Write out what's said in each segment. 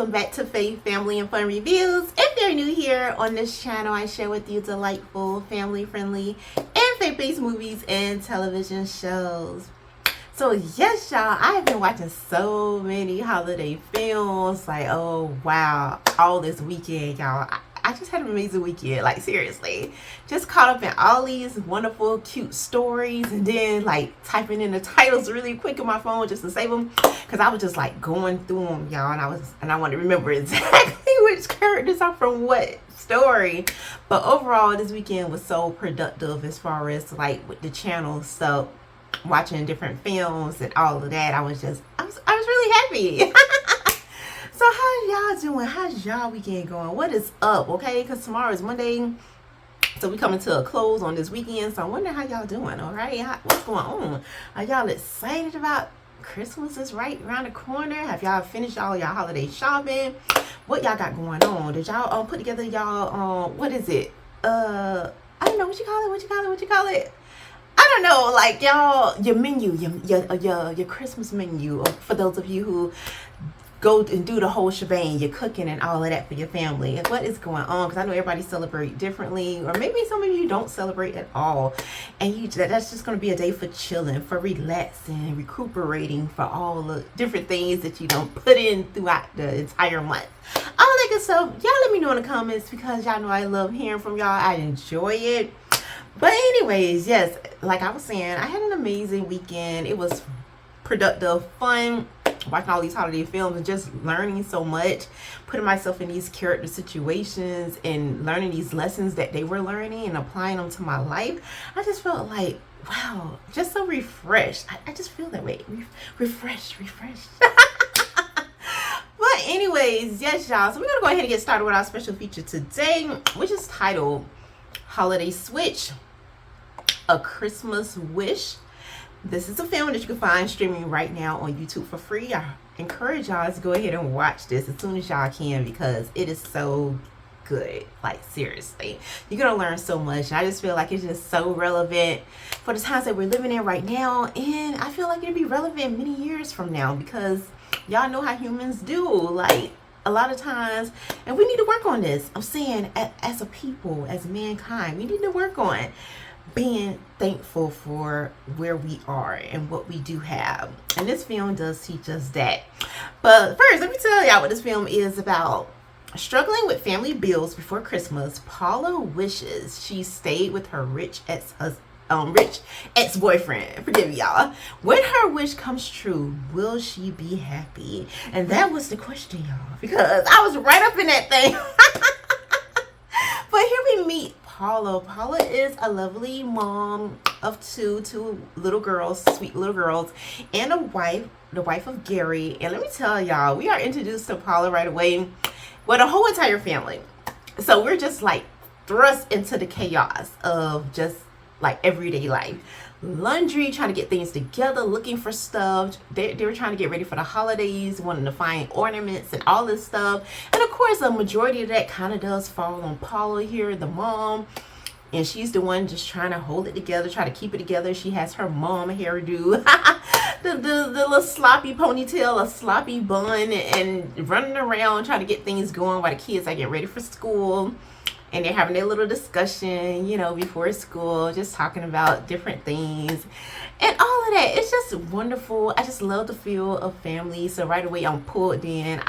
welcome back to Faith, Family, and Fun Reviews. If you're new here on this channel, I share with you delightful, family-friendly, and faith-based movies and television shows. So yes, y'all, I have been watching so many holiday films. Like, oh wow, all this weekend, y'all. I just had an amazing weekend, like seriously. Just caught up in all these wonderful, cute stories, and then like typing in the titles really quick on my phone just to save them, because I was just like going through them, y'all, and I wanted to remember exactly which characters are from what story. But overall, this weekend was so productive as far as like with the channel. So watching different films and all of that, I was really happy. So how y'all doing? How's y'all weekend going? What is up? Okay, because tomorrow is Monday, so we coming to a close on this weekend. So I wonder how y'all doing. All right, what's going on? Are y'all excited about Christmas is right around the corner? Have y'all finished all y'all holiday shopping? What y'all got going on? Did y'all put together y'all what is it? I don't know what you call it. I don't know, like y'all, your menu, your Christmas menu, for those of you who go and do the whole shebang, you're cooking and all of that for your family. And what is going on? Because I know everybody celebrate differently, or maybe some of you don't celebrate at all, and that's just going to be a day for chilling, for relaxing, recuperating, for all the different things that you don't put in throughout the entire month. All that good stuff. Y'all let me know in the comments, because y'all know I love hearing from y'all. I enjoy it. But anyways, yes, like I was saying, I had an amazing weekend. It was productive, fun, watching all these holiday films and just learning so much, putting myself in these character situations and learning these lessons that they were learning and applying them to my life. I just felt like, wow, just so refreshed. I just feel that way. Refreshed. But anyways, yes, y'all. So we're going to go ahead and get started with our special feature today, which is titled Holiday Switch, A Christmas Wish. This is a film that you can find streaming right now on YouTube for free. I encourage y'all to go ahead and watch this as soon as y'all can, because it is so good. Like seriously, you're gonna learn so much. I just feel like it's just so relevant for the times that we're living in right now, and I feel like it'll be relevant many years from now, because y'all know how humans do, like a lot of times, and we need to work on this. I'm saying as a people, as mankind, we need to work on being thankful for where we are and what we do have. And this film does teach us that. But first, let me tell y'all what this film is about. Struggling with family bills before Christmas, Paula wishes she stayed with her rich ex-boyfriend. Forgive me, y'all. When her wish comes true, will she be happy? And that was the question, y'all, because I was right up in that thing. But here we meet Paula. Paula is a lovely mom of two little girls, sweet little girls, and the wife of Gary. And let me tell y'all, we are introduced to Paula right away with a whole entire family. So we're just like thrust into the chaos of just like everyday life. Laundry, trying to get things together, looking for stuff. They were trying to get ready for the holidays, wanting to find ornaments and all this stuff. And of course, a majority of that kind of does fall on Paula here, the mom. And she's the one just trying to hold it together, try to keep it together. She has her mom hairdo, the little sloppy ponytail, a sloppy bun, and running around trying to get things going while the kids are getting ready for school. And they're having their little discussion, you know, before school, just talking about different things and all of that. It's just wonderful. I just love the feel of family. So right away, I'm pulled in.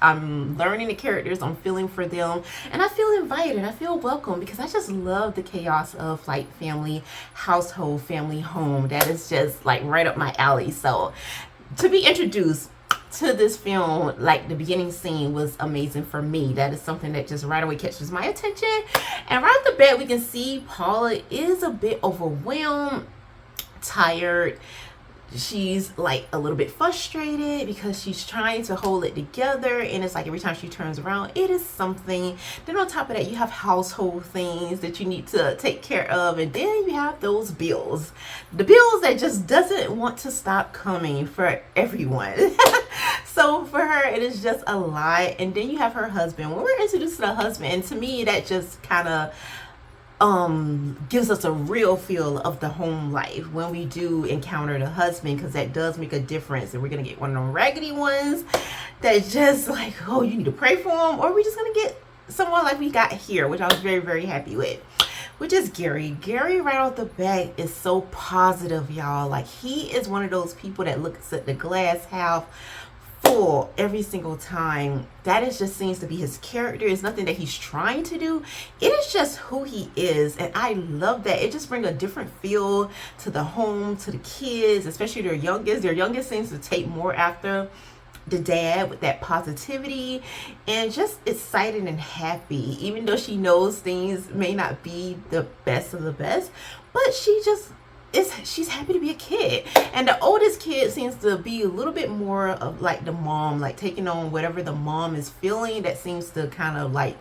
I'm learning the characters. I'm feeling for them. And I feel invited. I feel welcome, because I just love the chaos of like family, household, family, home. That is just like right up my alley. So to be introduced to this film, like the beginning scene was amazing for me. That is something that just right away catches my attention. And right off the bat, we can see Paula is a bit overwhelmed, tired. She's like a little bit frustrated because she's trying to hold it together, and it's like every time she turns around, it is something. Then on top of that, you have household things that you need to take care of, and then you have those bills, the bills that just doesn't want to stop coming for everyone. So for her, it is just a lot. And then you have her husband. When we're introduced to the husband, and to me, that just kind of gives us a real feel of the home life when we do encounter the husband, because that does make a difference. And we're gonna get one of them raggedy ones that just like, oh, you need to pray for him, or we're just gonna get someone like we got here, which I was very, very happy with, which is Gary. Gary right off the bat is so positive, y'all. Like, he is one of those people that looks at the glass half full every single time. That is just seems to be his character. It's nothing that he's trying to do. It is just who he is, and I love that. It just brings a different feel to the home, to the kids, especially their youngest. Their youngest seems to take more after the dad with that positivity and just excited and happy, even though she knows things may not be the best of the best, but she's happy to be a kid. And the oldest kid seems to be a little bit more of like the mom, like taking on whatever the mom is feeling. That seems to kind of like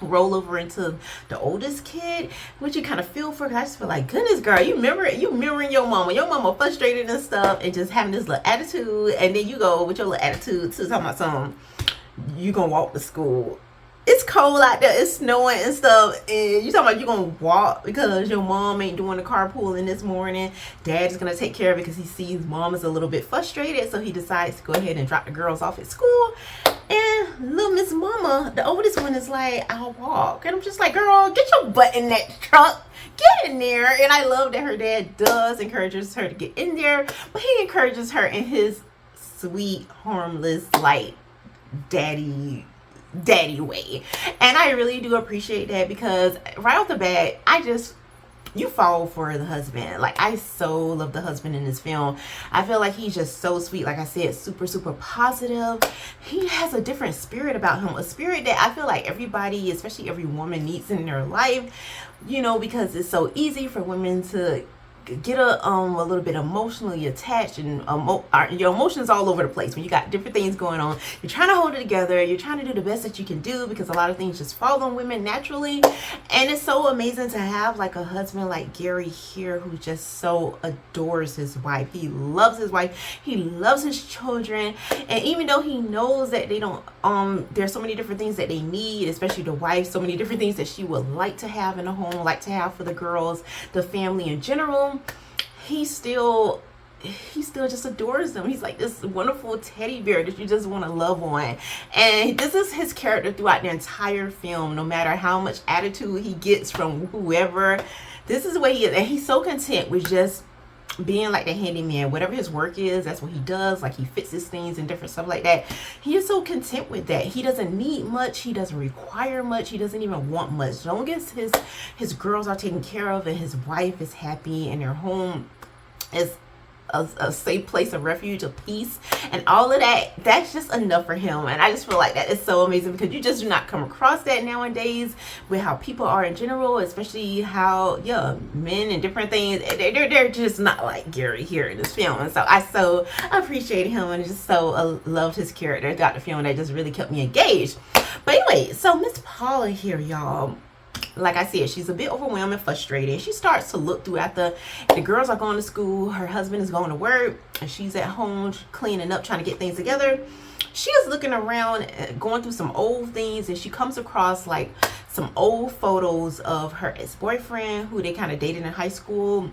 roll over into the oldest kid, which you kind of feel for. I just feel like, goodness, girl, you mirroring your mama frustrated and stuff and just having this little attitude, and then you go with your little attitude to talking about something, you gonna walk to school. It's cold out there, it's snowing and stuff, and you talking about you gonna walk because your mom ain't doing the carpooling this morning. Dad is gonna take care of it because he sees mom is a little bit frustrated, so he decides to go ahead and drop the girls off at school. And little Miss Mama, the oldest one, is like, I'll walk. And I'm just like, girl, get your butt in that truck, get in there. And I love that her dad does encourages her to get in there, but he encourages her in his sweet, harmless, like daddy way. And I really do appreciate that, because right off the bat, you fall for the husband. Like, I so love the husband in this film. I feel like he's just so sweet. Like I said, super, super positive. He has a different spirit about him, a spirit that I feel like everybody, especially every woman, needs in their life, you know, because it's so easy for women to get a little bit emotionally attached, and your emotions all over the place when you got different things going on. You're trying to hold it together, you're trying to do the best that you can do, because a lot of things just fall on women naturally. And it's so amazing to have like a husband like Gary here, who just so adores his wife. He loves his wife, he loves his children, and even though he knows that they don't there's so many different things that they need, especially the wife, so many different things that she would like to have in a home, like to have for the girls, the family in general, he still just adores them. He's like this wonderful teddy bear that you just want to love on. And this is his character throughout the entire film. No matter how much attitude he gets from whoever, this is the way he is. And he's so content with just being like the handyman. Whatever his work is, that's what he does. Like, he fixes things and different stuff like that. He is so content with that. He doesn't need much, he doesn't require much, he doesn't even want much. As long as his girls are taken care of and his wife is happy and their home is a safe place of refuge, of peace, and all of that, that's just enough for him. And I just feel like that is so amazing, because you just do not come across that nowadays with how people are in general, especially how men and different things, they're just not like Gary here in this film. And so I so appreciate him, and just so loved his character throughout the film. That just really kept me engaged. But anyway, so Miss Paula here, y'all, like I said, she's a bit overwhelmed and frustrated. She starts to look throughout the girls are going to school, her husband is going to work, and she's at home cleaning up, trying to get things together. She is looking around, going through some old things, and she comes across like some old photos of her ex-boyfriend, who they kind of dated in high school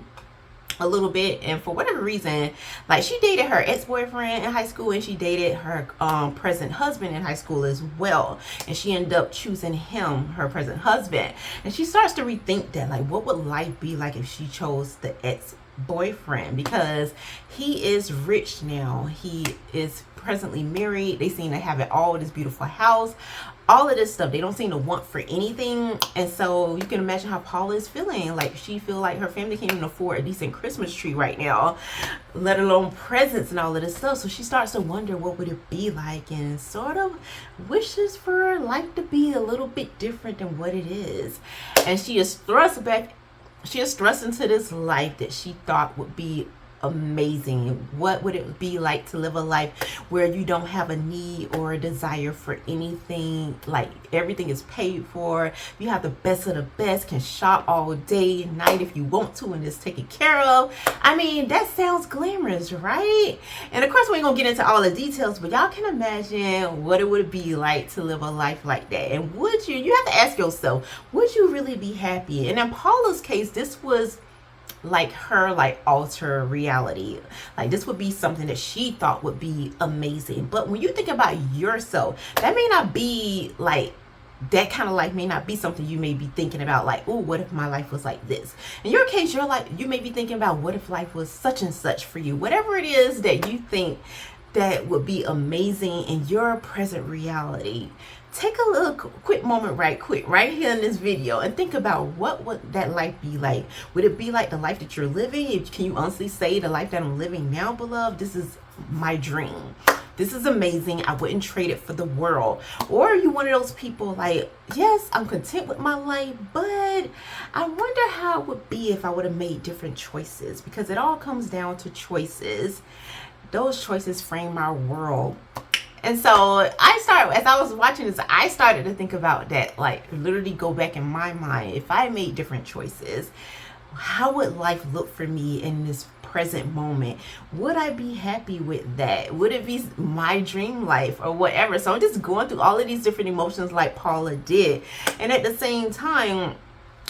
a little bit. And for whatever reason, like, she dated her ex-boyfriend in high school, and she dated her present husband in high school as well, and she ended up choosing him, her present husband. And she starts to rethink that, like, what would life be like if she chose the ex-boyfriend, because he is rich now, he is presently married, they seem to have it all, this beautiful house, all of this stuff. They don't seem to want for anything. And so you can imagine how Paula is feeling. Like, she feel like her family can't even afford a decent Christmas tree right now, let alone presents and all of this stuff. So she starts to wonder, what would it be like, and sort of wishes for life to be a little bit different than what it is. And she is thrust into this life that she thought would be amazing. What would it be like to live a life where you don't have a need or a desire for anything? Like, everything is paid for, you have the best of the best, can shop all day and night if you want to, and it's taken care of. I mean, that sounds glamorous, right? And of course, we ain't gonna get into all the details, but y'all can imagine what it would be like to live a life like that. And you have to ask yourself, would you really be happy? And in Paula's case, this was like her like alter reality. Like this would be something that she thought would be amazing. But when you think about yourself, that may not be like, that kind of life may not be something you may be thinking about, like, oh, what if my life was like this? In your case, you're like, you may be thinking about what if life was such and such for you. Whatever it is that you think that would be amazing in your present reality, take a little quick moment right here in this video and think about what would that life be like. Would it be like the life that you're living? Can you honestly say the life that I'm living now, beloved, this is my dream? This is amazing. I wouldn't trade it for the world. Or are you one of those people like, yes, I'm content with my life, but I wonder how it would be if I would have made different choices? Because it all comes down to choices. Those choices frame our world. And so as I was watching this, I started to think about that, like literally go back in my mind. If I made different choices, how would life look for me in this present moment? Would I be happy with that? Would it be my dream life or whatever? So I'm just going through all of these different emotions like Paula did. And at the same time,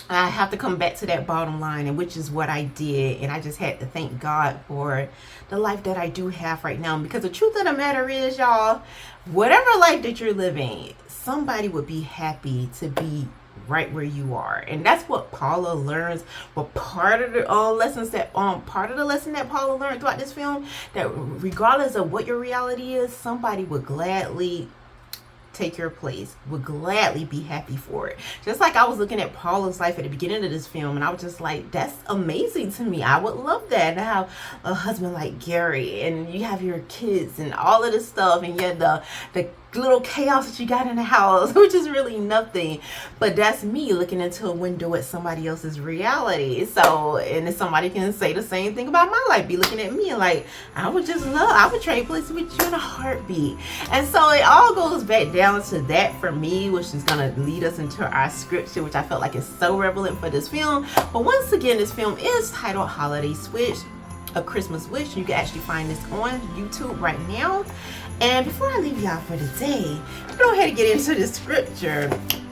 I have to come back to that bottom line, and which is what I did. And I just had to thank God for the life that I do have right now. Because the truth of the matter is, y'all, whatever life that you're living, somebody would be happy to be right where you are. And that's what Paula learns. But part of the lesson that Paula learned throughout this film, that regardless of what your reality is, somebody would gladly take your place, would gladly be happy for it. Just like I was looking at Paula's life at the beginning of this film, and I was just like, that's amazing to me. I would love that, to have a husband like Gary, and you have your kids and all of this stuff, and yet the little chaos that you got in the house, which is really nothing. But that's me looking into a window at somebody else's reality. So, and if somebody can say the same thing about my life, be looking at me like, I would trade places with you in a heartbeat. And so it all goes back down to that for me, which is going to lead us into our scripture, which I felt like is so relevant for this film. But once again, this film is titled Holiday Switch, A Christmas Wish. You can actually find this on YouTube right now. And before I leave y'all for today, go ahead and get into the scripture,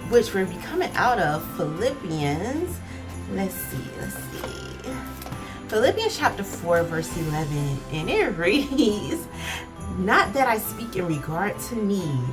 which we'll be coming out of Philippians. Let's see. Philippians chapter 4, verse 11. And it reads, "Not that I speak in regard to need,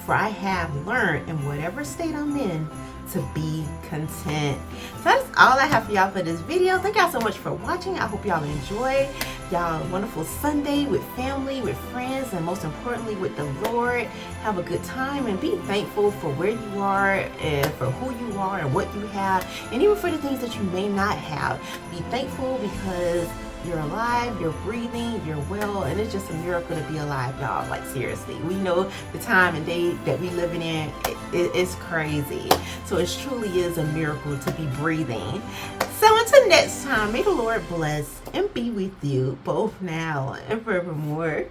for I have learned in whatever state I'm in to be content." So that's all I have for y'all for this video. Thank y'all so much for watching. I hope y'all enjoy y'all a wonderful Sunday with family, with friends, and most importantly with the Lord. Have a good time and be thankful for where you are and for who you are and what you have, and even for the things that you may not have. Be thankful because you're alive, you're breathing, you're well, and it's just a miracle to be alive, y'all. Like, seriously, we know the time and day that we living in, it's crazy. So it truly is a miracle to be breathing. So until next time, may the Lord bless and be with you both now and forevermore.